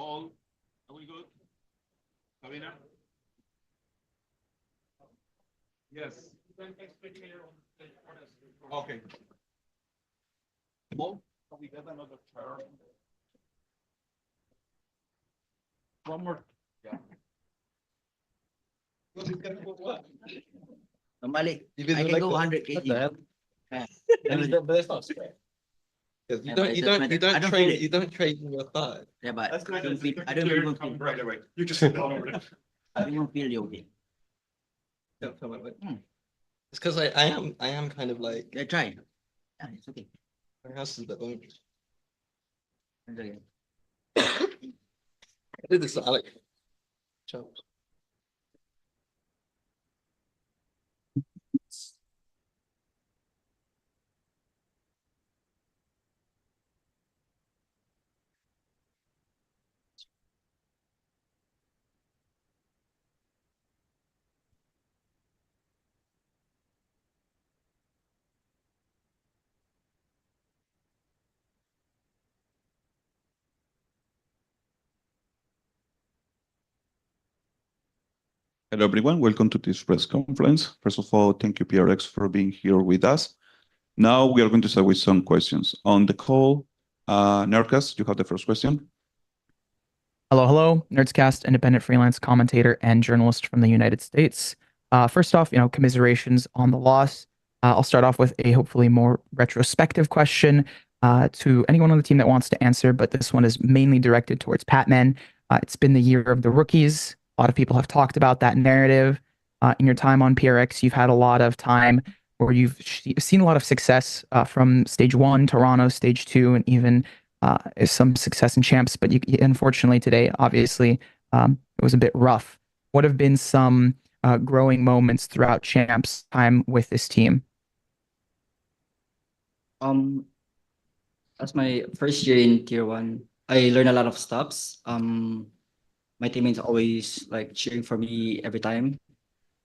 call. Are we good? Sabina? Yes. Okay. Well, can we get another chair? One more. Yeah. Normally, Even I can like go the- 100 what kg. the hell? Yeah. But that's not straight. You Yeah, don't but you it don't doesn't you matter. I don't don't train feel it. you don't train your thigh. Yeah, but That's I good. don't feel. I don't Clear, even come feel. right away. You just sit down over there. I don't even feel yogi. It's because I am kind of like Yeah, try. Yeah, it's okay. my house is a bit long. It's okay. I did this to Alex. Chops. Hello, everyone. Welcome to this press conference. First of all, thank you, DRX, for being here with us. Now we are going to start with some questions. On the call, Nerkas, you have the first question. Hello. Nerdscast, independent freelance commentator and journalist from the United States. First off, commiserations on the loss. I'll start off with a hopefully more retrospective question to anyone on the team that wants to answer, but this one is mainly directed towards Patman. It's been the year of the rookies. A lot of people have talked about that narrative. In your time on PRX, you've had a lot of time where you've seen a lot of success from stage 1, Toronto, stage 2, and even some success in champs, but unfortunately today, obviously, it was a bit rough. What have been some growing moments throughout champs time with this team? As my first year in tier 1, I learned a lot of stops. My teammates always like cheering for me every time,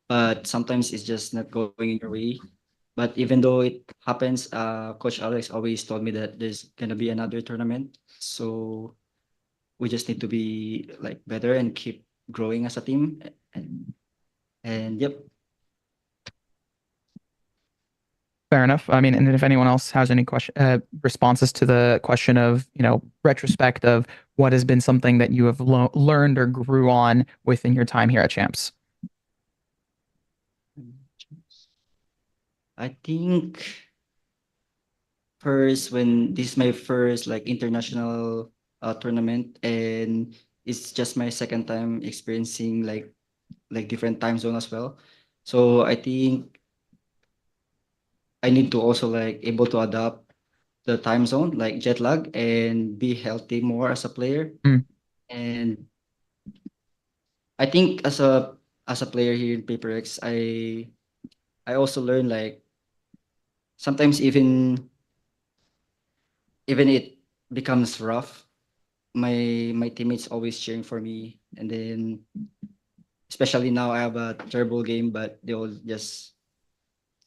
but sometimes it's just not going in your way. But even though it happens, Coach Alex always told me that there's gonna be another tournament. So we just need to be like better and keep growing as a team. And yep. Fair enough. I mean, and then if anyone else has any responses to the question of, retrospect of what has been something that you have learned or grew on within your time here at Champs. I think first, when this is my first like international tournament, and it's just my second time experiencing like different time zone as well. So I think I need to also like able to adapt the time zone, like jet lag, and be healthy more as a player. Mm. And I think as a player here in Paper X, I also learn like sometimes even it becomes rough, my teammates always cheering for me, and then especially now I have a terrible game, but they will just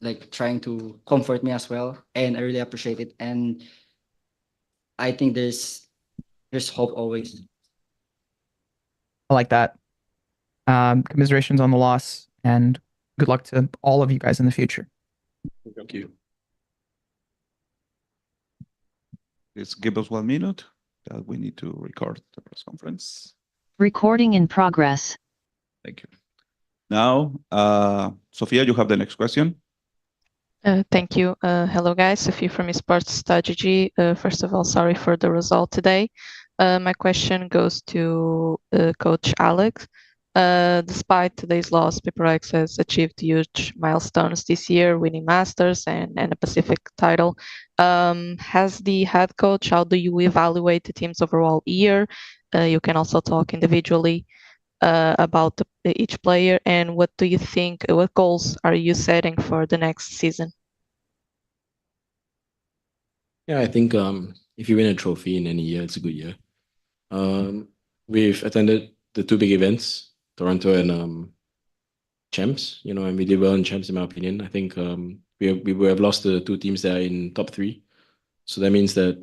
like trying to comfort me as well, and I really appreciate it. And I think there's hope always. I like that. Commiserations on the loss, and good luck to all of you guys in the future. Thank you. Please give us 1 minute that we need to record the press conference. Recording in progress. Thank you. Now, Sophia, you have the next question. Thank you. Hello, guys. Sophie from esports strategy. First of all, sorry for the result today. My question goes to Coach Alex. Despite today's loss, PaperX has achieved huge milestones this year, winning Masters and a Pacific title. As the head coach, how do you evaluate the team's overall year? You can also talk individually about each player, and what do you think, what goals are you setting for the next season? Yeah, I think if you win a trophy in any year, it's a good year. We've attended the 2 big events, Toronto and Champs, and we did well in Champs, in my opinion. I think we would have lost the 2 teams that are in top 3. So that means that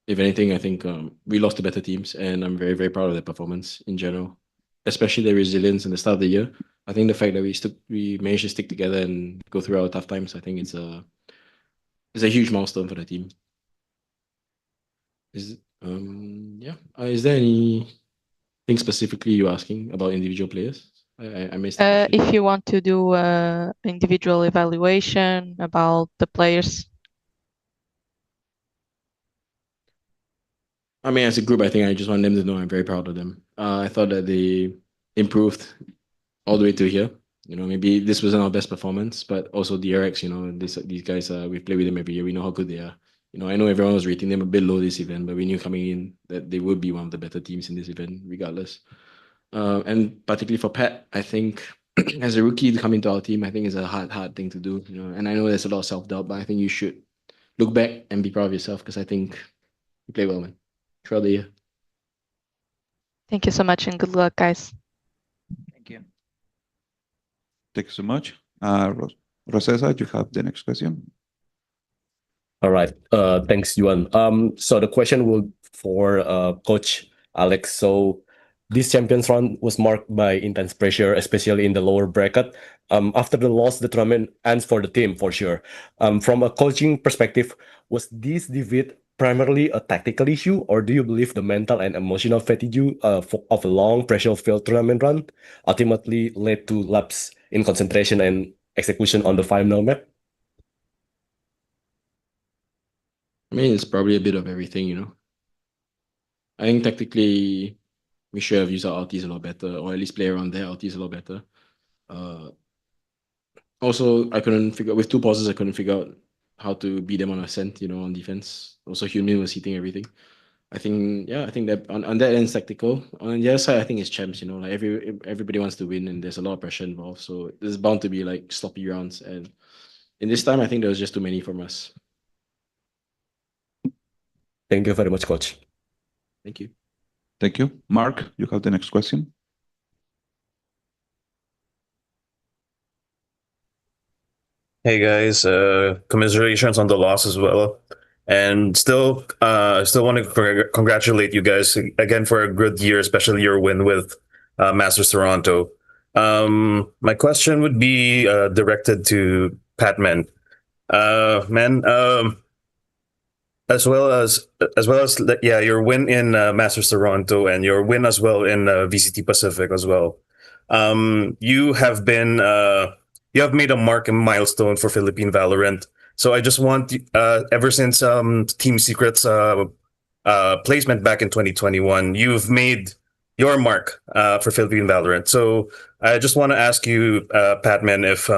if anything, I think we lost to better teams, and I'm very, very proud of their performance in general, especially their resilience in the start of the year. I think the fact that we managed to stick together and go through our tough times, I think it's a huge milestone for the team. Yeah. Is there anything specifically you're asking about individual players? I missed the question. If you want to do individual evaluation about the players. I mean, as a group, I think I just want them to know I'm very proud of them. I thought that they improved all the way to here. You know, maybe this wasn't our best performance, but also DRX, you know, these guys, we play with them every year. We know how good they are. You know, I know everyone was rating them a bit low this event, but we knew coming in that they would be one of the better teams in this event, regardless. And particularly for Pat, I think as a rookie to come into our team, I think is a hard thing to do. You know, and I know there's a lot of self-doubt, but I think you should look back and be proud of yourself because I think you play well, man. Throughout the year. Thank you so much and good luck, guys. Thank you. Thank you so much. Rosesa, you have the next question. All right. Thanks, Yuan. So the question will for Coach Alex. So this champions run was marked by intense pressure, especially in the lower bracket. After the loss, the tournament ends for the team for sure. From a coaching perspective, was this defeat primarily a tactical issue, or do you believe the mental and emotional fatigue of a long pressure-filled tournament run ultimately led to lapse in concentration and execution on the final map? I mean, it's probably a bit of everything, you know. I think tactically, we should have used our ultis a lot better, or at least play around their ultis a lot better. Also, I couldn't figure with 2 pauses, I couldn't figure out how to beat them on ascent, you know, on defense. Also, Hyunmin was hitting everything. I think that on that end, it's tactical. On the other side, I think it's champs, you know, like everybody wants to win and there's a lot of pressure involved. So there's bound to be like sloppy rounds. And in this time, I think there was just too many from us. Thank you very much, Coach. Thank you. Thank you. Mark, you have the next question. Hey guys, commiserations on the loss as well. And still want to congratulate you guys again for a good year, especially your win with Masters Toronto. My question would be directed to Patman. As well as yeah, your win in Masters Toronto and your win as well in VCT Pacific as well. You have been you have made a mark and milestone for Philippine Valorant. So I just want ever since Team Secret's placement back in 2021, you've made your mark for Philippine Valorant. So I just want to ask you, Patman, if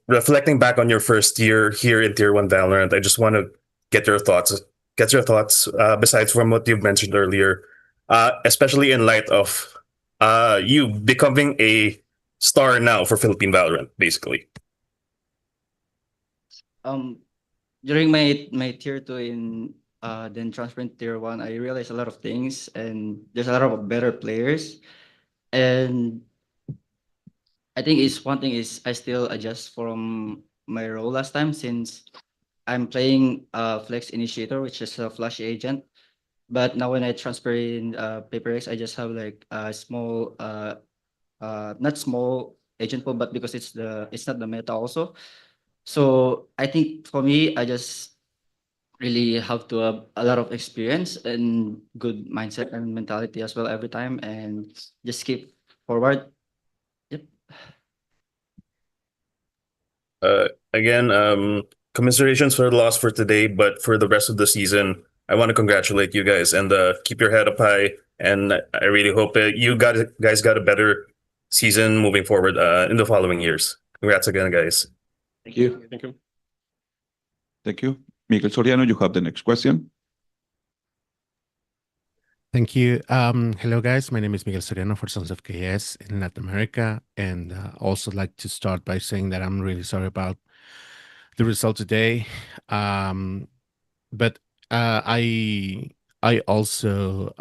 reflecting back on your first year here in Tier 1 Valorant, I just want to get your thoughts. Besides from what you've mentioned earlier, especially in light of you becoming a star now for Philippine Valorant, basically. During my tier 2 in then transferring tier 1, I realized a lot of things and there's a lot of better players. And I think one thing is I still adjust from my role last time since I'm playing Flex Initiator, which is a flash agent. But now when I transfer in Paper X, I just have like a small not small agent pool, but because it's not the meta also. So I think for me, I just really have to have a lot of experience and good mindset and mentality as well every time and just keep forward. Yep. Again, commiserations for the loss for today, but for the rest of the season, I want to congratulate you guys and keep your head up high. And I really hope that you guys got a better season moving forward in the following years. Congrats again, guys. Thank you. Thank you. Thank you. Miguel Soriano, you have the next question. Thank you. Hello, guys. My name is Miguel Soriano for Sons of KS in Latin America. And also like to start by saying that I'm really sorry about the result today. But I also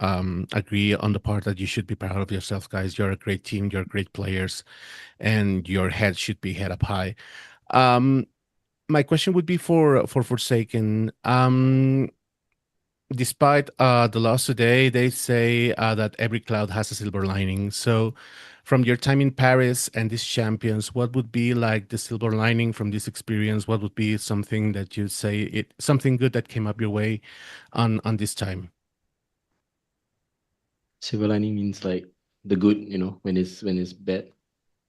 agree on the part that you should be proud of yourself, guys. You're a great team. You're great players. And your head should be head up high. My question would be for Forsaken. despite the loss today, they say that every cloud has a silver lining. So, from your time in Paris and these champions, what would be like the silver lining from this experience? What would be something that you say something good that came up your way on this time? Silver lining means like the good, when it's bad.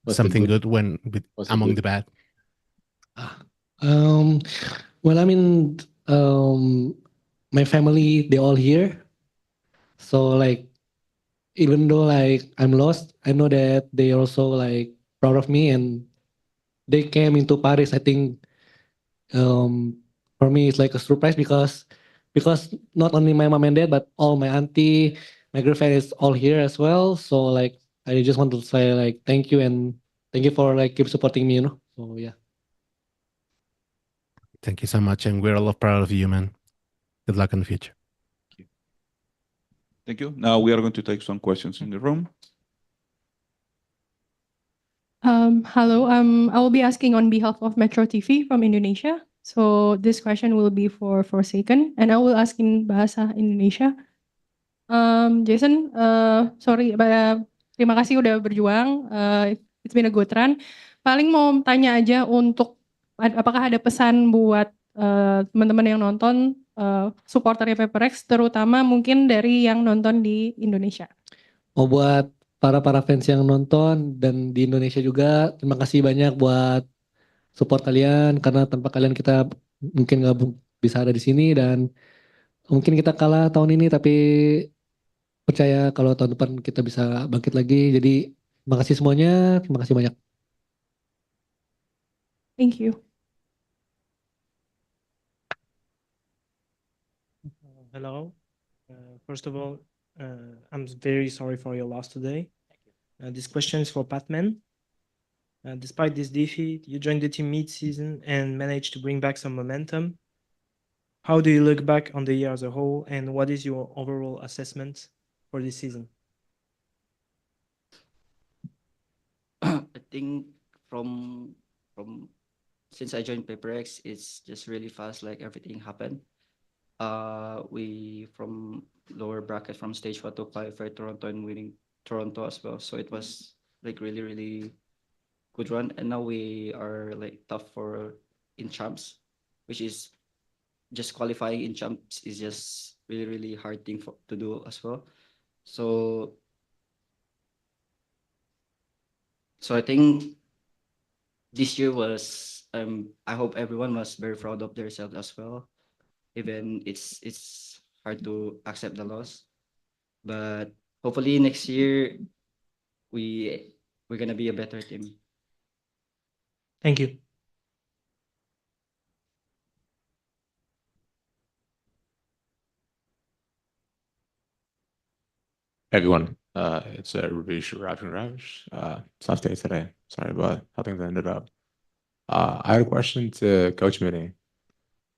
What's the Something good? good when What's the among good? the bad. Well, I mean, my family, they all here. So like, even though like I'm lost, I know that they also like proud of me and they came into Paris. I think for me it's like a surprise because not only my mom and dad but all my auntie, my girlfriend is all here as well. So like I just want to say like thank you and thank you for like keep supporting me. So yeah. Thank you so much, and we're all proud of you, man. Good luck in the future. Thank you. Now we are going to take some questions in the room. Hello. I will be asking on behalf of Metro TV from Indonesia. So this question will be for Forsaken, and I will ask in bahasa Indonesia. Jason, sorry, terima kasih udah berjuang. It's been a good run. Paling mau tanya aja untuk apakah ada pesan buat teman-teman yang nonton, supporternya PaperX, terutama mungkin dari yang nonton di Indonesia. Oh, buat para fans yang nonton dan di Indonesia juga, terima kasih banyak buat support kalian karena tanpa kalian kita mungkin nggak bisa ada di sini dan mungkin kita kalah tahun ini tapi percaya kalau tahun depan kita bisa bangkit lagi. Jadi terima kasih semuanya, terima kasih banyak. Thank you. Hello. First of all, I'm very sorry for your loss today. This question is for Patman. Despite this defeat, you joined the team mid-season and managed to bring back some momentum. How do you look back on the year as a whole, and what is your overall assessment for this season? I think from since I joined PaperX, it's just really fast. Like everything happened. We from lower bracket from stage 1 to qualify Toronto and winning Toronto as well. So it was like really good run, and now we are like tough for in champs, which is just qualifying in champs is just really hard thing to do as well. So I think this year was I hope everyone was very proud of themselves as well. Even it's hard to accept the loss, but hopefully next year we're gonna be a better team. Thank you. Hey everyone, it's Ravish Ravish. Tough day today. Sorry about how things ended up. I had a question to Coach Minnie.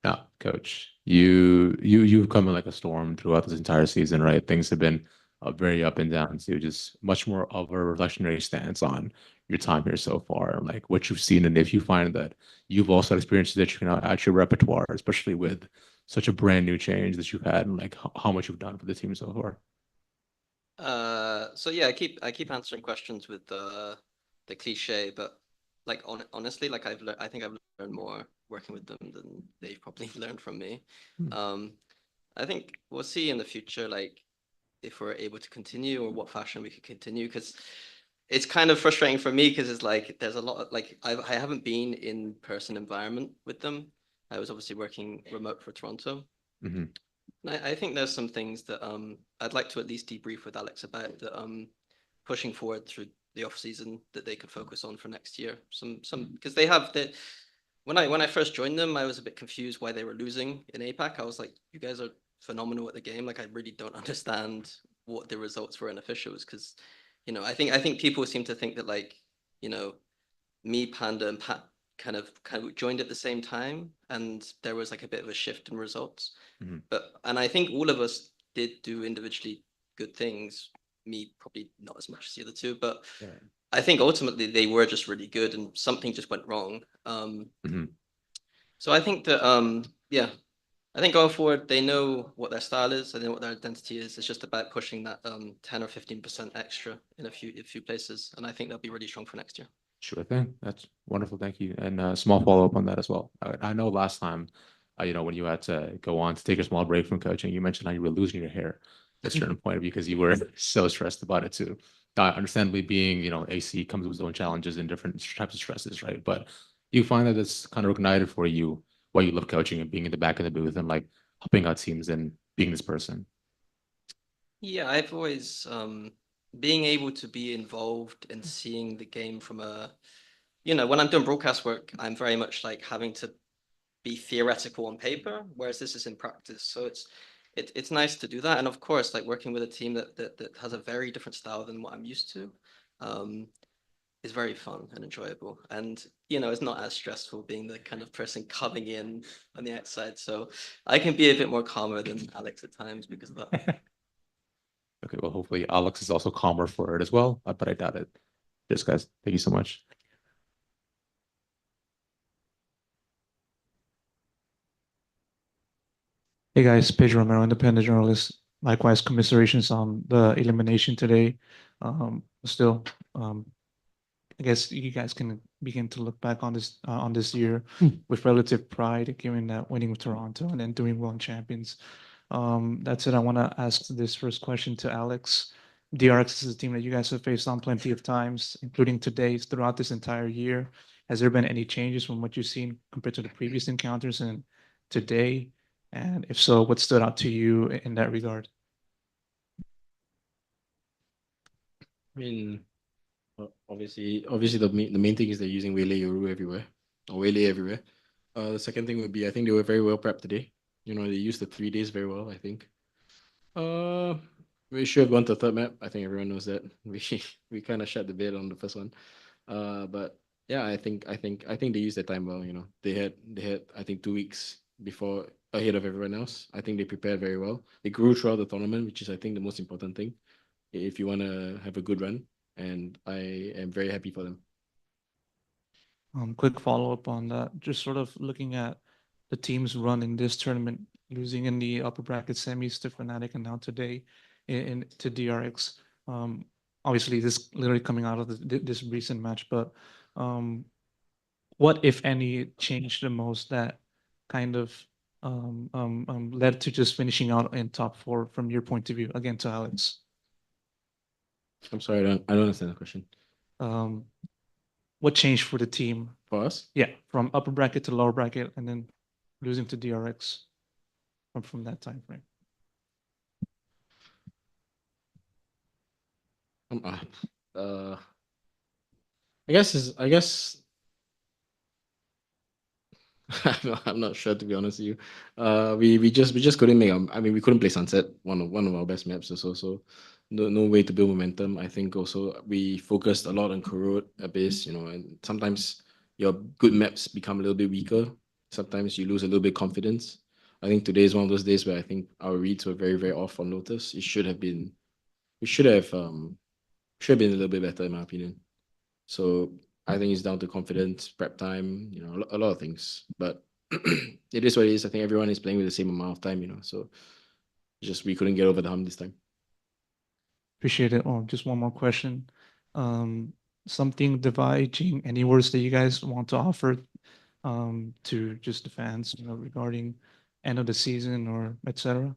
Now, Coach, you've come in like a storm throughout this entire season, right? Things have been very up and down. So just much more of a reflectionary stance on your time here so far, and like what you've seen, and if you find that you've also had experiences that you can add to your repertoire, especially with such a brand new change that you've had, and like how much you've done for the team so far. So yeah, I keep answering questions with the cliche, but like honestly, like I think I've learned more working with them than they've probably learned from me. I think we'll see in the future, like if we're able to continue or what fashion we could continue, because it's kind of frustrating for me because it's like there's a lot of like I haven't been in person environment with them. I was obviously working remote for Toronto. I think there's some things that I'd like to at least debrief with Alex about that pushing forward through the off season that they could focus on for next year. Some because they have that. When I first joined them, I was a bit confused why they were losing in APAC. I was like, you guys are phenomenal at the game. Like I really don't understand what the results were in officials, because I think people seem to think that like me, Panda, and Pat kind of joined at the same time, and there was like a bit of a shift in results. And I think all of us did do individually good things. Me probably not as much as the other two, but I think ultimately they were just really good, and something just went wrong. So I think that yeah, I think going forward, they know what their style is, they know what their identity is. It's just about pushing that 10 or 15% extra in a few places, and I think they'll be really strong for next year. Sure thing. That's wonderful. Thank you. And a small follow-up on that as well. I know last time, when you had to go on to take a small break from coaching, you mentioned how you were losing your hair at a certain point because you were so stressed about it too. Understandably, being, AC comes with its own challenges and different types of stresses, right? But you find that it's kind of ignited for you why you love coaching and being in the back of the booth and like helping out teams and being this person. Yeah, I've always being able to be involved in seeing the game from when I'm doing broadcast work, I'm very much like having to be theoretical on paper, whereas this is in practice. So it's nice to do that, and of course, like working with a team that has a very different style than what I'm used to, is very fun and enjoyable. And it's not as stressful being the kind of person coming in on the outside. So I can be a bit more calmer than Alex at times because of that. Okay, well, hopefully Alex is also calmer for it as well, but I doubt it. Cheers, guys. Thank you so much. Hey guys, Pedro, Romero, independent journalist. Likewise, commiserations on the elimination today. Still, I guess you guys can begin to look back on this year with relative pride, given that winning with Toronto and then doing well in Champions. That said, I want to ask this first question to Alex. DRX is a team that you guys have faced on plenty of times, including today, throughout this entire year. Has there been any changes from what you've seen compared to the previous encounters and today? And if so, what stood out to you in that regard? I mean, obviously, the main thing is they're using Waylay Yoru everywhere, or Waylay everywhere. The second thing would be I think they were very well prepped today. They used the 3 days very well, I think. We should have gone to the third map. I think everyone knows that. We kind of shut the bed on the first one. But yeah, I think they used their time well. They had I think 2 weeks before ahead of everyone else. I think they prepared very well. They grew throughout the tournament, which is I think the most important thing if you want to have a good run. And I am very happy for them. Quick follow-up on that. Just sort of looking at the teams run in this tournament, losing in the upper bracket semis to Fnatic and now today to DRX. Obviously, this literally coming out of this recent match, but what, if any, changed the most that kind of led to just finishing out in top 4 from your point of view? Again, to Alex. I'm sorry, I don't understand the question. What changed for the team? For us? Yeah, from upper bracket to lower bracket and then losing to DRX from that time frame. I guess I'm not sure, to be honest with you. We just couldn't make I mean, we couldn't play Sunset, one of our best maps. So no way to build momentum. I think also we focused a lot on Corrode, Abyss, and sometimes your good maps become a little bit weaker. Sometimes you lose a little bit confidence. I think today is one of those days where I think our reads were very, very off on Lotus. It should have been a little bit better, in my opinion. So I think it's down to confidence, prep time, a lot of things. But it is what it is. I think everyone is playing with the same amount of time, so just we couldn't get over the hump this time. Appreciate it. Oh, just one more question. Something dividing, any words that you guys want to offer to just the fans, regarding end of the season or etc.?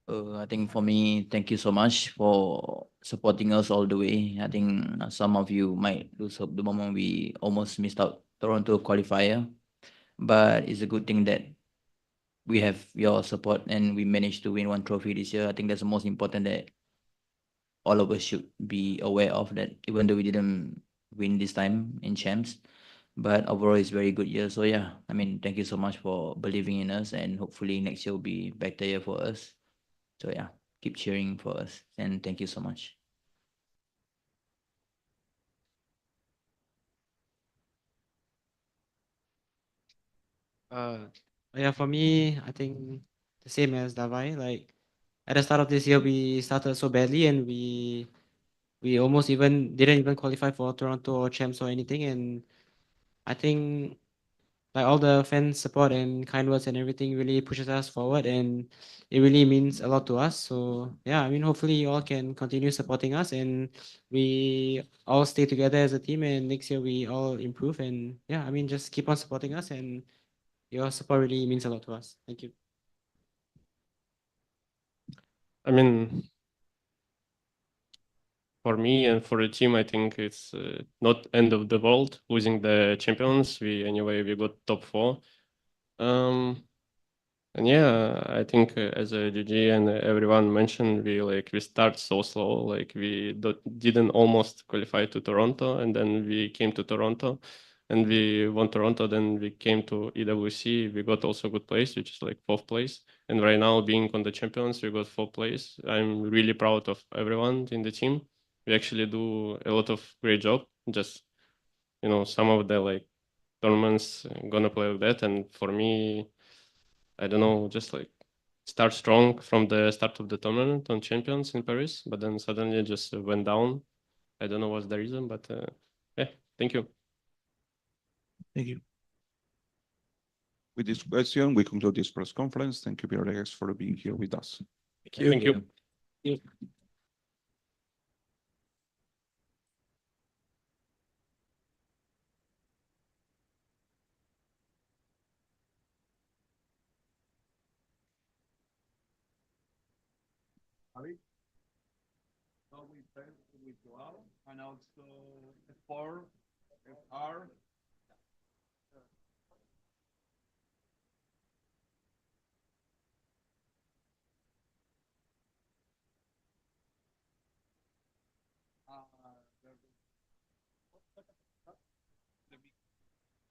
I think for me, thank you so much for supporting us all the way. I think some of you might lose hope the moment we almost missed out Toronto qualifier, but it's a good thing that we have your support and we managed to win one trophy this year. I think that's the most important that all of us should be aware of, that even though we didn't win this time in champs, but overall it's very good year. So yeah, I mean, thank you so much for believing in us, and hopefully next year will be better year for us. So yeah, keep cheering for us, and thank you so much. Yeah, for me, I think the same as Davai. Like at the start of this year, we started so badly, and we almost didn't even qualify for Toronto or champs or anything. And I think like all the fans support and kind words and everything really pushes us forward, and it really means a lot to us. So yeah, I mean, hopefully you all can continue supporting us and we all stay together as a team, and next year we all improve. And yeah, I mean, just keep on supporting us, and your support really means a lot to us. Thank you. I mean, for me and for the team, I think it's not end of the world losing the champions. We got top 4. And yeah, I think as a GG and everyone mentioned, we start so slow. Like we didn't almost qualify to Toronto, and then we came to Toronto, and we won Toronto. Then we came to EWC. We got also good place, which is like 4th place. And right now, being on the champions, we got 4th place. I'm really proud of everyone in the team. We actually do a lot of great job. Just some of the like tournaments gonna play with that, and for me, I don't know, just like start strong from the start of the tournament on Champions in Paris, but then suddenly it just went down. I don't know what's the reason, but yeah, thank you. Thank you. With this question, we conclude this press conference. Thank you, DRX, for being here with us. Thank you. Thank you. So we play with Joao and also F4, FR.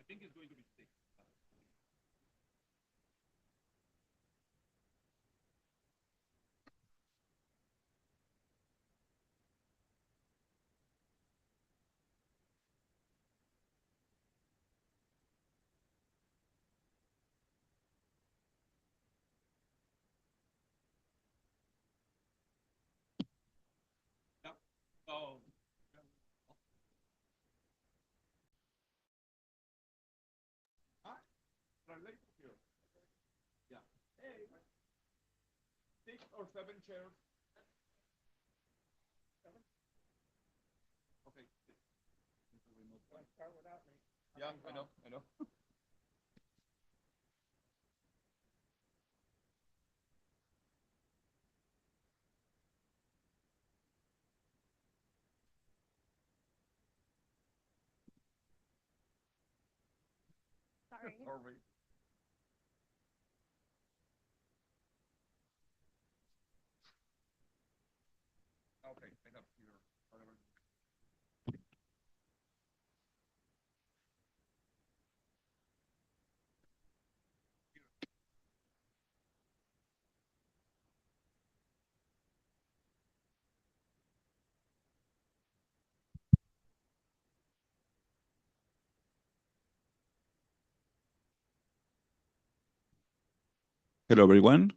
I think it's going to be 6. Yeah. So. Translate here. Yeah. Hey. 6 or 7 chairs. 7? Okay. Start without me. Yeah, I know. Sorry. Okay, I have here whatever. Hello, everyone.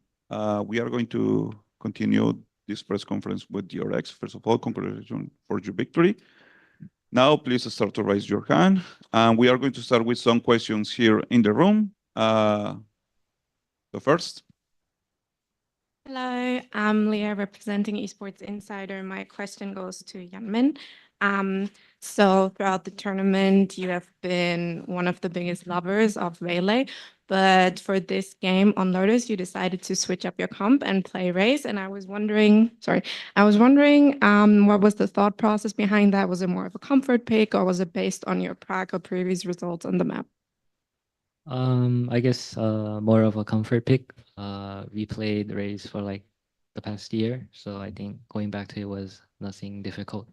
We are going to continue this press conference with DRX. First of all, congratulations for your victory. Now, please start to raise your hand. And we are going to start with some questions here in the room. The first. Hello, I'm Leah representing Esports Insider. My question goes to Yanmin. So throughout the tournament, you have been one of the biggest lovers of Melee, but for this game on Lotus, you decided to switch up your comp and play Raze. And I was wondering, what was the thought process behind that? Was it more of a comfort pick, or was it based on your prac or previous results on the map? I guess more of a comfort pick. We played Raze for like the past year, so I think going back to it was nothing difficult.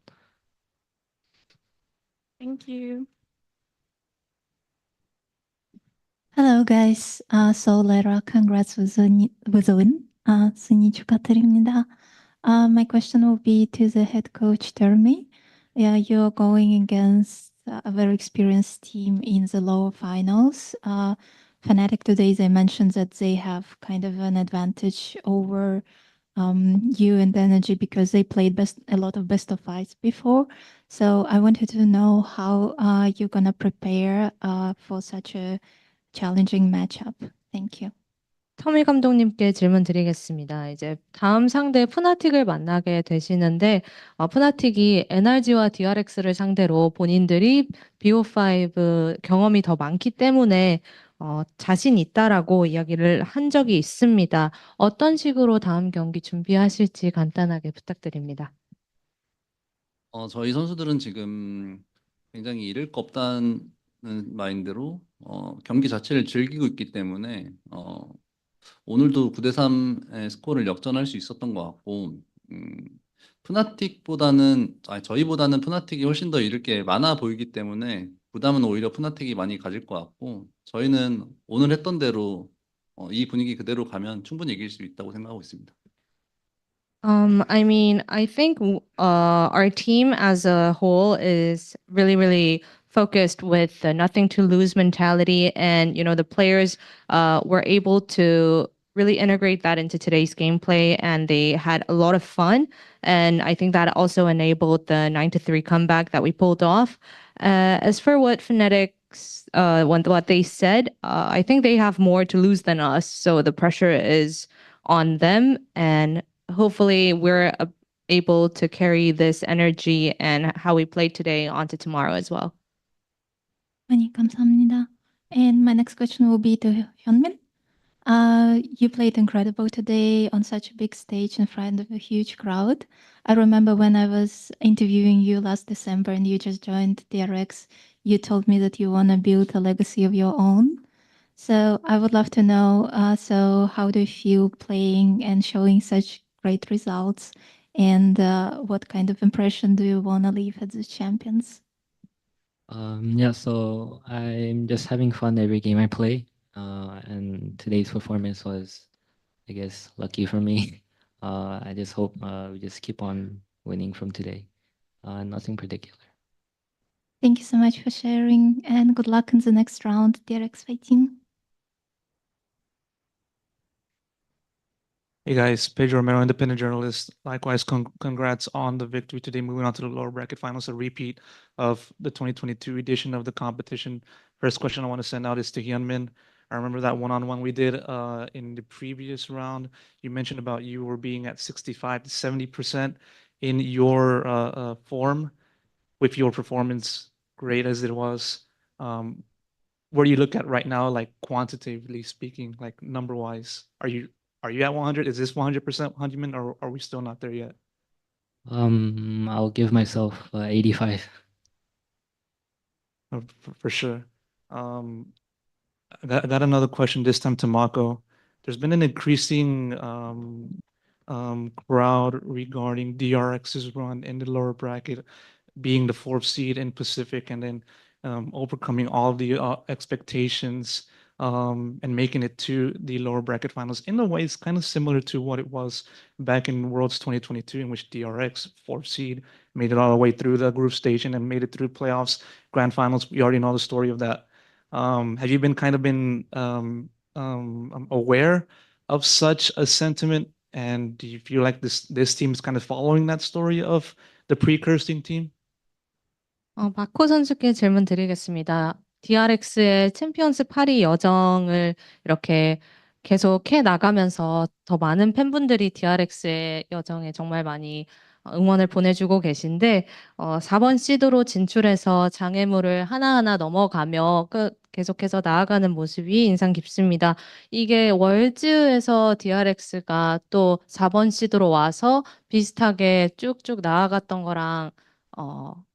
Thank you. Hello guys. So Lara, congrats with the win. 승리 축하드립니다. My question will be to the head coach Termi. Yeah, you're going against a very experienced team in the lower finals. Fnatic today, they mentioned that they have kind of an advantage over you and Energy because they played a lot of best of fights before. So I wanted to know how you're gonna prepare for such a challenging matchup. Thank you. 터미 감독님께 질문 드리겠습니다. 이제 다음 상대 푸나틱을 만나게 되시는데 푸나틱이 NRG와 DRX를 상대로 본인들이 BO5 경험이 더 많기 때문에 자신 있다라고 이야기를 한 적이 있습니다. 어떤 식으로 다음 경기 준비하실지 간단하게 부탁드립니다. 저희 선수들은 지금 굉장히 잃을 거 없다는 마인드로 경기 자체를 즐기고 있기 때문에 오늘도 9대3의 스코어를 역전할 수 있었던 것 같고 저희보다는 푸나틱이 훨씬 더 잃을 게 많아 보이기 때문에 부담은 오히려 푸나틱이 많이 가질 것 같고 저희는 오늘 했던 대로 이 분위기 그대로 가면 충분히 이길 수 있다고 생각하고 있습니다. I mean, I think our team as a whole is really, really focused with the nothing to lose mentality, and the players were able to really integrate that into today's gameplay, and they had a lot of fun. And I think that also enabled the 9-3 comeback that we pulled off. As for what Phonetics, what they said, I think they have more to lose than us, so the pressure is on them, and hopefully we're able to carry this energy and how we played today onto tomorrow as well. 많이 감사합니다. And my next question will be to Hyunmin. You played incredible today on such a big stage in front of a huge crowd. I remember when I was interviewing you last December and you just joined DRX, you told me that you want to build a legacy of your own. So I would love to know, so how do you feel playing and showing such great results? And what kind of impression do you want to leave as the champions? Yeah, so I'm just having fun every game I play. And today's performance was, I guess, lucky for me. I just hope we just keep on winning from today. Nothing particular. Thank you so much for sharing and good luck in the next round, DRX fighting. Hey guys, Pedro Romero, independent journalist. Likewise, congrats on the victory today. Moving on to the lower bracket finals, a repeat of the 2022 edition of the competition. First question I want to send out is to Hyunmin. I remember that one-on-one we did in the previous round. You mentioned about you were being at 65 to 70% in your form with your performance great as it was. Where do you look at right now, like quantitatively speaking, like number-wise? Are you at 100? Is this 100% Hyunmin, or are we still not there yet? I'll give myself 85. For sure. I got another question this time to Mako. There's been an increasing crowd regarding DRX's run in the lower bracket, being the 4th seed in Pacific, and then overcoming all the expectations and making it to the lower bracket finals. In a way, it's kind of similar to what it was back in Worlds 2022, in which DRX, 4th seed, made it all the way through the group stage and then made it through playoffs, grand finals. We already know the story of that. Have you been aware of such a sentiment? And do you feel like this team is kind of following that story of the precursing team? 마코 선수께 질문 드리겠습니다. DRX의 챔피언스 파리 여정을 이렇게 계속해 나가면서 더 많은 팬분들이 DRX의 여정에 정말 많이 응원을 보내주고 계신데 4번 시드로 진출해서 장애물을 하나하나 넘어가며 계속해서 나아가는 모습이 인상 깊습니다. 이게 월즈에서 DRX가 또 4번 시드로 와서 비슷하게 쭉쭉 나아갔던 거랑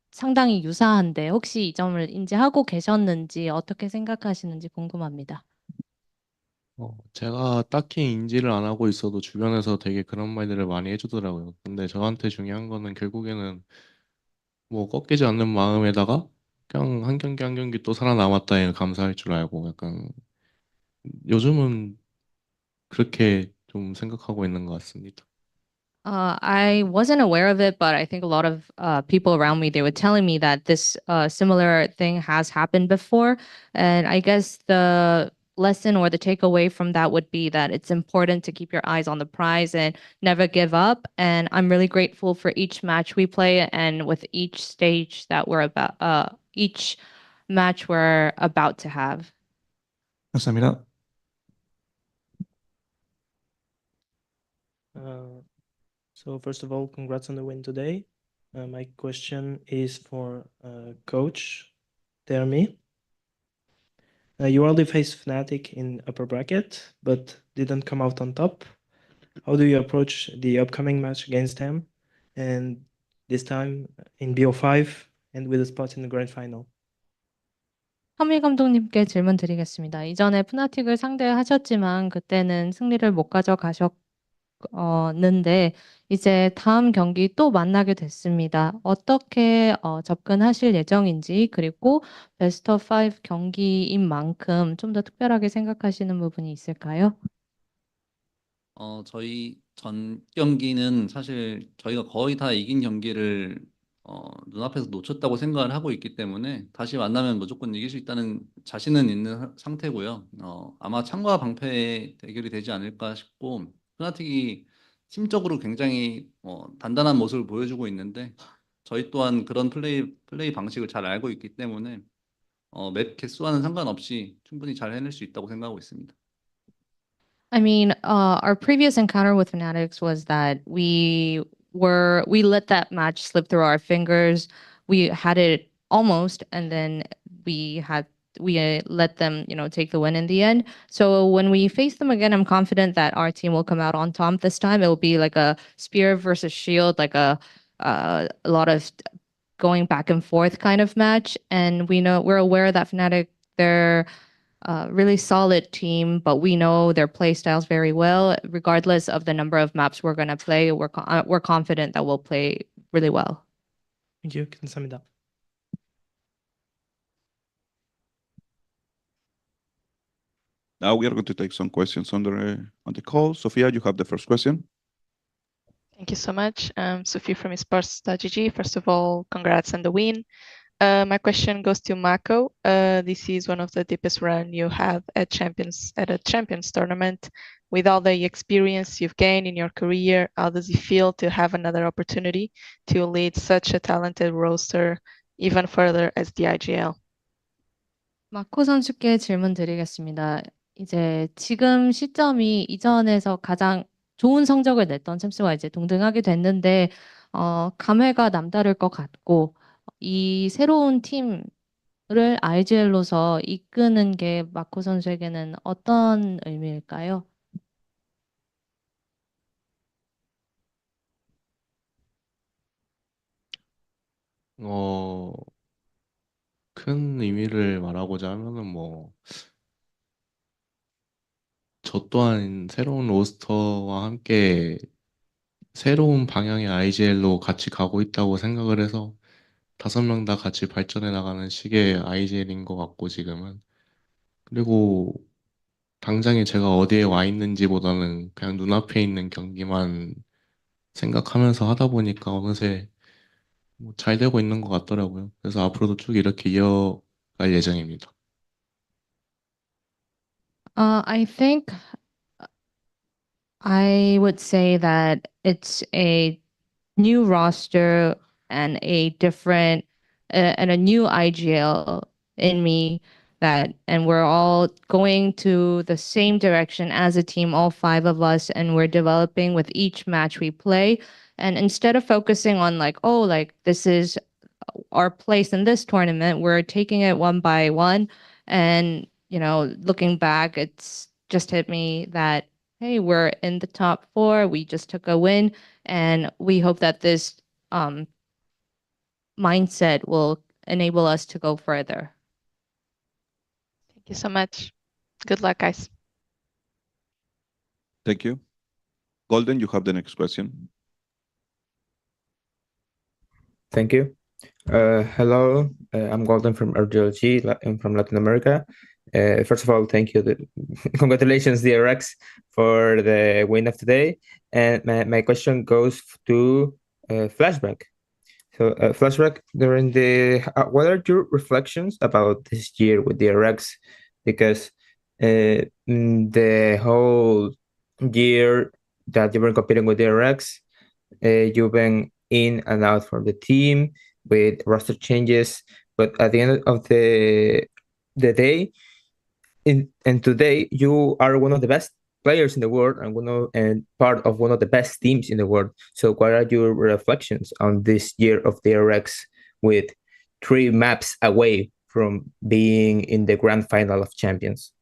상당히 유사한데 혹시 이 점을 인지하고 계셨는지 어떻게 생각하시는지 궁금합니다. 제가 딱히 인지를 안 하고 있어도 주변에서 되게 그런 말들을 많이 해주더라고요. 근데 저한테 중요한 거는 결국에는 뭐 꺾이지 않는 마음에다가 그냥 한 경기 한 경기 또 살아남았다에 감사할 줄 알고 약간 요즘은 그렇게 좀 생각하고 있는 것 같습니다. I wasn't aware of it, but I think a lot of people around me, they were telling me that this similar thing has happened before. And I guess the lesson or the takeaway from that would be that it's important to keep your eyes on the prize and never give up. And I'm really grateful for each match we play and with each stage that we're about, each match we're about to have. 감사합니다. So first of all, congrats on the win today. My question is for Coach Termi. You already faced Fnatic in upper bracket, but didn't come out on top. How do you approach the upcoming match against them, and this time in BO5 and with a spot in the grand final? 현미 감독님께 질문 드리겠습니다. 이전에 푸나틱을 상대하셨지만 그때는 승리를 못 가져가셨는데 이제 다음 경기 또 만나게 됐습니다. 어떻게 접근하실 예정인지 그리고 베스트 오브 5 경기인 만큼 좀 더 특별하게 생각하시는 부분이 있을까요? 저희 전 경기는 사실 저희가 거의 다 이긴 경기를 눈앞에서 놓쳤다고 생각을 하고 있기 때문에 다시 만나면 무조건 이길 수 있다는 자신은 있는 상태고요. 아마 창과 방패의 대결이 되지 않을까 싶고 푸나틱이 팀적으로 굉장히 단단한 모습을 보여주고 있는데 저희 또한 그런 플레이 방식을 잘 알고 있기 때문에 맵 개수와는 상관없이 충분히 잘 해낼 수 있다고 생각하고 있습니다. I mean, our previous encounter with Fanatics was that we let that match slip through our fingers. We had it almost, and then we let them, take the win in the end. So when we face them again, I'm confident that our team will come out on top this time. It will be like a spear versus shield, like a lot of going back and forth kind of match. And we're aware that Fnatic, they're really solid team, but we know their play styles very well. Regardless of the number of maps we're going to play, we're confident that we'll play really well. Thank you. 감사합니다. Now we are going to take some questions on the call. Sophia, you have the first question. Thank you so much. Sophie from esports.gg. First of all, congrats on the win. My question goes to Mako. This is one of the deepest run you have at a Champions tournament. With all the experience you've gained in your career, how does it feel to have another opportunity to lead such a talented roster even further as the IGL? 마코 선수께 질문 드리겠습니다. 이제 지금 시점이 이전에서 가장 좋은 성적을 냈던 챔스와 이제 동등하게 됐는데 감회가 남다를 것 같고 이 새로운 팀을 IGL로서 이끄는 게 마코 선수에게는 어떤 의미일까요? 큰 의미를 말하고자 하면은 저 또한 새로운 로스터와 함께 새로운 방향의 IGL로 같이 가고 있다고 생각을 해서 5명 다 같이 발전해 나가는 식의 IGL인 것 같고 지금은. 그리고 당장에 제가 어디에 와 있는지보다는 그냥 눈앞에 있는 경기만 생각하면서 하다 보니까 어느새 잘 되고 있는 것 같더라고요. 그래서 앞으로도 쭉 이렇게 이어갈 예정입니다. I think I would say that it's a new roster and a different and a new IGL in me and we're all going to the same direction as a team, all 5 of us, and we're developing with each match we play. And instead of focusing on this is our place in this tournament, we're taking it one by one. And, looking back, it's just hit me that, hey, we're in the top 4. We just took a win. And we hope that this mindset will enable us to go further. Thank you so much. Good luck, guys. Thank you. Golden, you have the next question. Thank you. Hello, I'm Golden from RGLG. I'm from Latin America. First of all, thank you. Congratulations, DRX, for the win of today. And my question goes to Flashback. So, Flashback, during what are your reflections about this year with DRX? Because The whole year that you've been competing with DRX, you've been in and out from the team with roster changes, but at the end of the day, and today you are one of the best players in the world and part of one of the best teams in the world. So what are your reflections on this year of DRX with 3 maps away from being in the grand final of champions?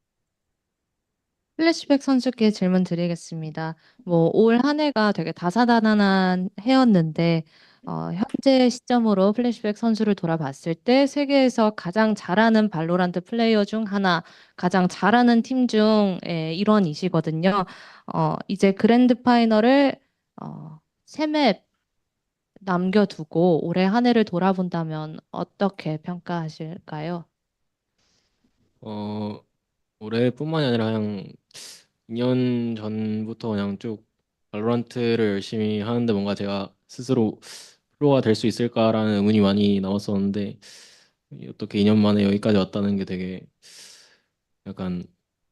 플래시백 선수께 질문 드리겠습니다. 올 한 해가 되게 다사다난한 해였는데, 현재 시점으로 플래시백 선수를 돌아봤을 때 세계에서 가장 잘하는 발로란트 플레이어 중 하나, 가장 잘하는 팀 중의 일원이시거든요. 이제 그랜드 파이널을 3맵 남겨두고 올해 한 해를 돌아본다면 어떻게 평가하실까요? 올해뿐만이 아니라 그냥 2년 전부터 그냥 쭉 발로란트를 열심히 하는데 뭔가 제가 스스로 프로가 될 수 있을까라는 의문이 많이 남았었는데 어떻게 2년 만에 여기까지 왔다는 게 되게 약간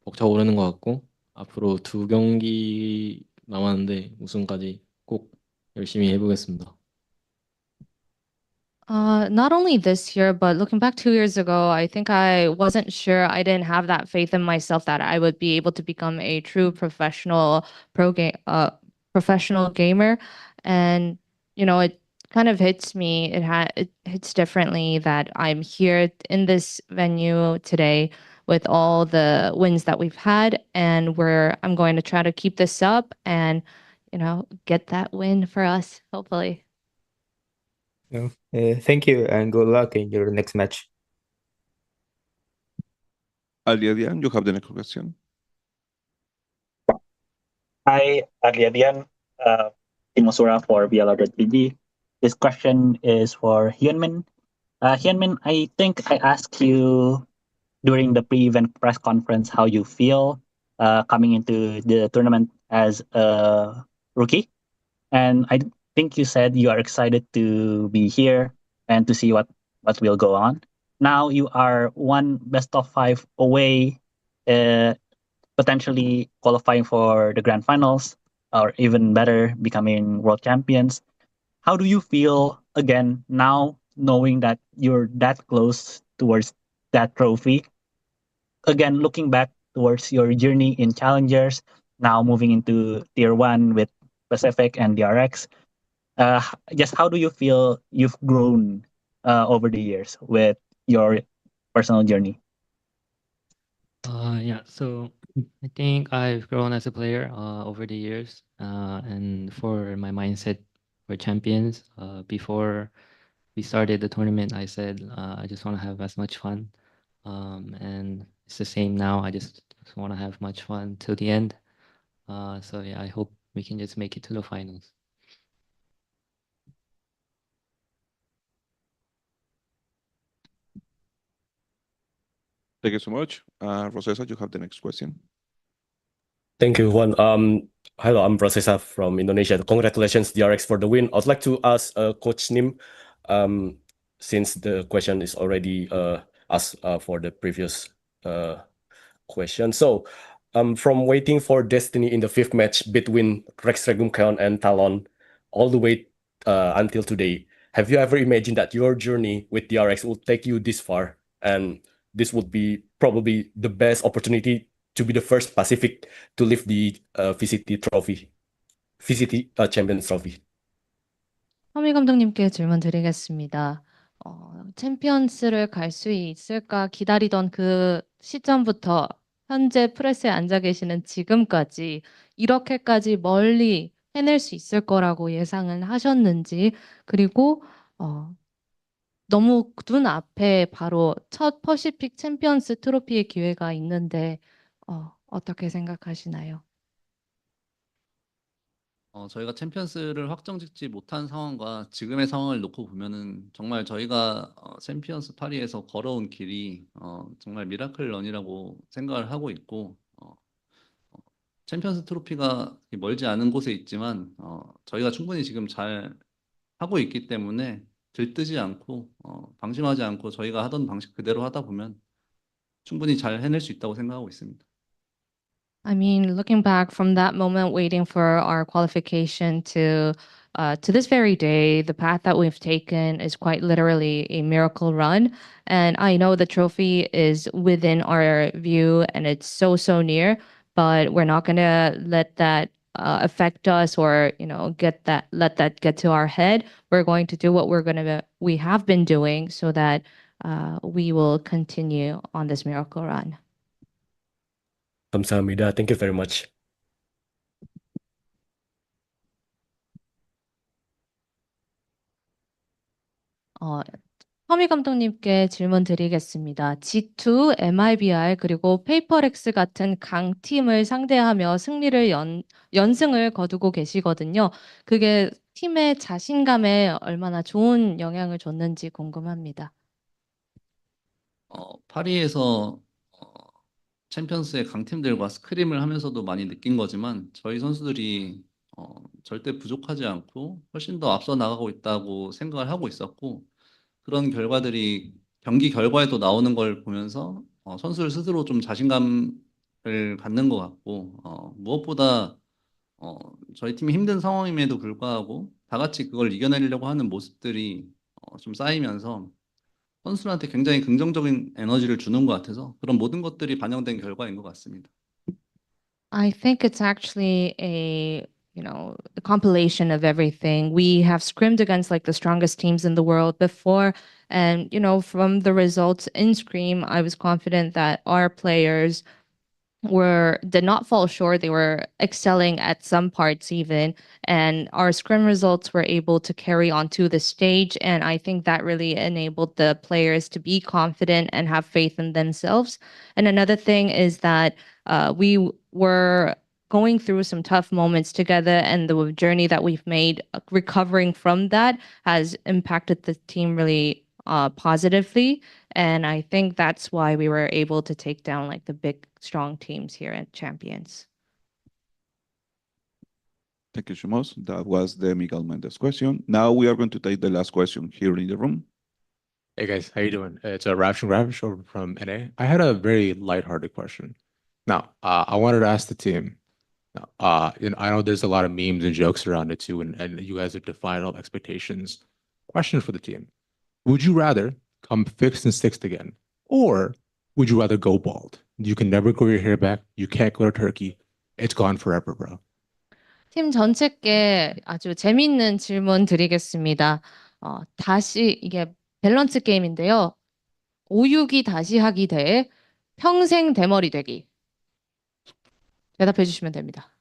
벅차오르는 것 같고 앞으로 2경기 남았는데 우승까지 꼭 열심히 해보겠습니다. Not only this year, but looking back 2 years ago, I think I wasn't sure. I didn't have that faith in myself that I would be able to become a true professional gamer. And, it kind of hits me. It hits differently that I'm here in this venue today with all the wins that we've had, and I'm going to try to keep this up and, get that win for us, hopefully. Thank you and good luck in your next match. Aliadian, you have the next question. Hi, Aliadian, Timosura for VALORANT. This question is for Hyunmin. Hyunmin, I think I asked you during the pre-event press conference how you feel coming into the tournament as a rookie. And I think you said you are excited to be here and to see what will go on. Now you are one best of 5 away, potentially qualifying for the grand finals, or even better, becoming world champions. How do you feel again now, knowing that you're that close towards that trophy? Again, looking back towards your journey in challengers, now moving into tier 1 with Pacific and DRX. Just how do you feel you've grown over the years with your personal journey? So I think I've grown as a player over the years, and for my mindset for champions, before we started the tournament, I said I just want to have as much fun, and it's the same now. I just want to have much fun till the end. I hope we can just make it to the finals. Thank you so much. Rosesa, you have the next question. Thank you, Juan. Hello, I'm Rosesa from Indonesia. Congratulations, DRX, for the win. I'd like to ask Coach Nim, since the question is already asked for the previous question. So, from waiting for Destiny in the 5th match between Rex Regumcon and Talon all the way until today, have you ever imagined that your journey with DRX will take you this far? And this would be probably the best opportunity to be the first Pacific to lift the VCT Champions Trophy. 허미 감독님께 질문 드리겠습니다. 챔피언스를 갈 수 있을까 기다리던 그 시점부터 현재 프레스에 앉아 계시는 지금까지 이렇게까지 멀리 해낼 수 있을 거라고 예상을 하셨는지, 그리고 너무 눈앞에 바로 첫 퍼시픽 챔피언스 트로피의 기회가 있는데 어떻게 생각하시나요? 저희가 챔피언스를 확정짓지 못한 상황과 지금의 상황을 놓고 보면은 정말 저희가 챔피언스 파리에서 걸어온 길이 정말 미라클 런이라고 생각을 하고 있고, 챔피언스 트로피가 멀지 않은 곳에 있지만 저희가 충분히 지금 잘 하고 있기 때문에 들뜨지 않고 방심하지 않고 저희가 하던 방식 그대로 하다 보면 충분히 잘 해낼 수 있다고 생각하고 있습니다. I mean, looking back from that moment, waiting for our qualification to this very day, the path that we've taken is quite literally a miracle run. And I know the trophy is within our view and it's so, so near, but we're not going to let that affect us or, let that get to our head. We're going to do what we have been doing so that we will continue on this miracle run. 감사합니다. Thank you very much. 허미 감독님께 질문 드리겠습니다. G2, MIBR 그리고 페이퍼렉스 같은 강팀을 상대하며 연승을 거두고 계시거든요. 그게 팀의 자신감에 얼마나 좋은 영향을 줬는지 궁금합니다. 파리에서 챔피언스의 강팀들과 스크림을 하면서도 많이 느낀 거지만 저희 선수들이 절대 부족하지 않고 훨씬 더 앞서 나가고 있다고 생각을 하고 있었고 그런 결과들이 경기 결과에도 나오는 걸 보면서 선수들 스스로 좀 자신감을 갖는 것 같고 무엇보다 저희 팀이 힘든 상황임에도 불구하고 다 같이 그걸 이겨내려고 하는 모습들이 좀 쌓이면서 선수들한테 굉장히 긍정적인 에너지를 주는 것 같아서 그런 모든 것들이 반영된 결과인 것 같습니다. I think it's actually a compilation of everything. We have scrimmed against like the strongest teams in the world before, and from the results in Scream, I was confident that our players did not fall short. They were excelling at some parts even, and our scrim results were able to carry on to the stage. And I think that really enabled the players to be confident and have faith in themselves. And another thing is that we were going through some tough moments together, and the journey that we've made recovering from that has impacted the team really positively. And I think that's why we were able to take down like the big, strong teams here at Champions. Thank you, Shimos. That was the Miguel Mendez question. Now we are going to take the last question here in the room. Hey guys, how you doing? It's Ravish over from NA. I had a very lighthearted question. Now, I wanted to ask the team. Now, I know there's a lot of memes and jokes around it too, and you guys have defied all expectations. Question for the team: would you rather come fixed and sixth again, or would you rather go bald? You can never grow your hair back. You can't go to Turkey. It's gone forever, bro. 팀 전체께 아주 재미있는 질문 드리겠습니다. 다시 이게 밸런스 게임인데요. 5-6이 다시 하기 대 평생 대머리 되기. 대답해 주시면 됩니다.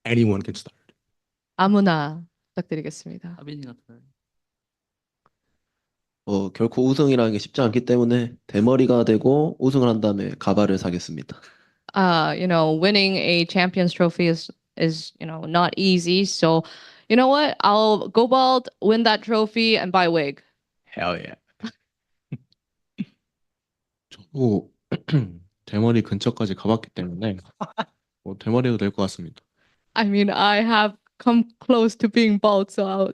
Anyone can start. 아무나 부탁드리겠습니다. 하빈이가 결코 우승이라는 게 쉽지 않기 때문에 대머리가 되고 우승을 한 다음에 가발을 사겠습니다. Winning a Champions Trophy is not easy. So, you know what? I'll go bald, win that trophy, and buy a wig. Hell yeah. 저도 대머리 근처까지 가봤기 때문에 대머리도 될 것 같습니다. I mean, I have come close to being bald, so I'll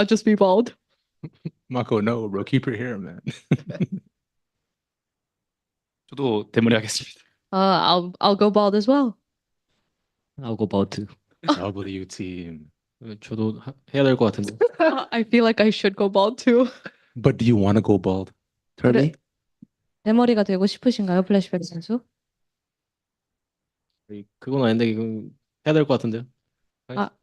just be bald. Mako, no, bro, keep your hair, man. 저도 대머리 하겠습니다. I'll go bald as well. I'll go bald too. W team. 저도 해야 될 것 같은데. I feel like I should go bald too. But do you want to go bald? Turley? 대머리가 되고 싶으신가요, 플래시백 선수? 그건 아닌데 이건 해야 될 것 같은데요.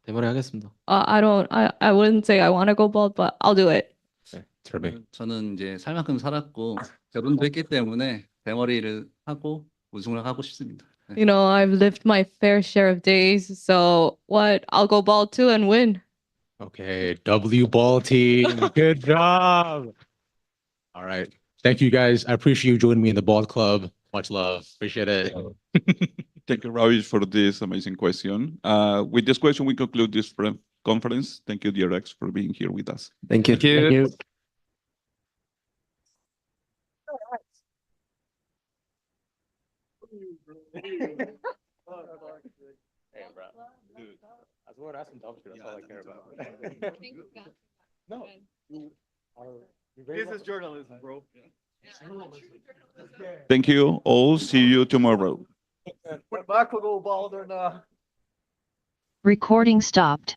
대머리 하겠습니다. I wouldn't say I want to go bald, but I'll do it. 저는 이제 살 만큼 살았고 결혼도 했기 때문에 대머리를 하고 우승을 하고 싶습니다. I've lived my fair share of days, so I'll go bald too and win. Okay, W ball team. Good job. All right. Thank you guys. I appreciate you joining me in the bald club. Much love. Appreciate it. Thank you, Ravish, for this amazing question. With this question, we conclude this conference. Thank you, DRX, for being here with us. Thank you. Thank you. Thank you. Hey, bro. Dude, I swear that's some dumb shit. That's all I care about. No. This is journalism, bro. Thank you all. See you tomorrow. Recording stopped.